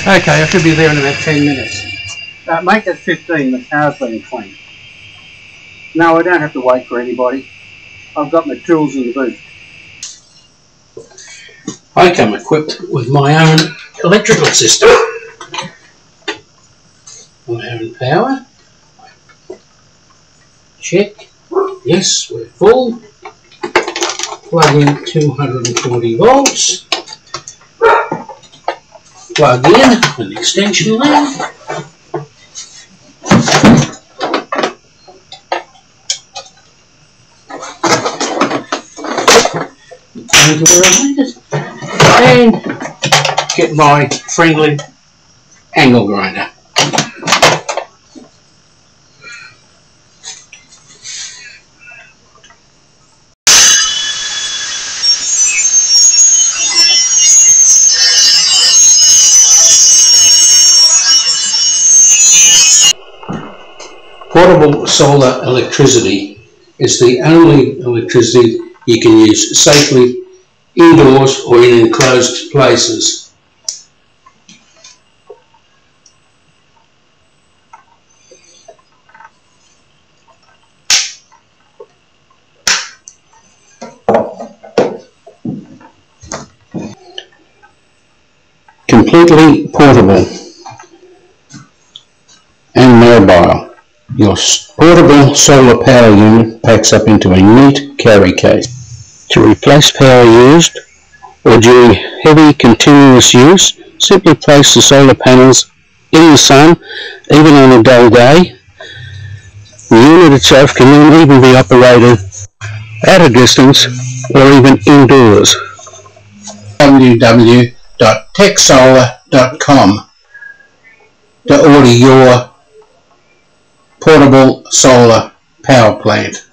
Okay, I should be there in about 10 minutes. Make it 15, the car's been cleaned. No, I don't have to wait for anybody. I've got my tools in the boot. I come equipped with my own electrical system. My own power. Check. Yes, we're full. Plug in 240 volts. Plug in an extension lamp. And get my friendly angle grinder. Portable solar electricity is the only electricity you can use safely indoors or in enclosed places. Completely portable and mobile. Your portable solar power unit packs up into a neat carry case. To replace power used or during heavy continuous use, simply place the solar panels in the sun, even on a dull day. The unit itself can then even be operated at a distance or even indoors. www.techsolar.com to order your portable solar power plant.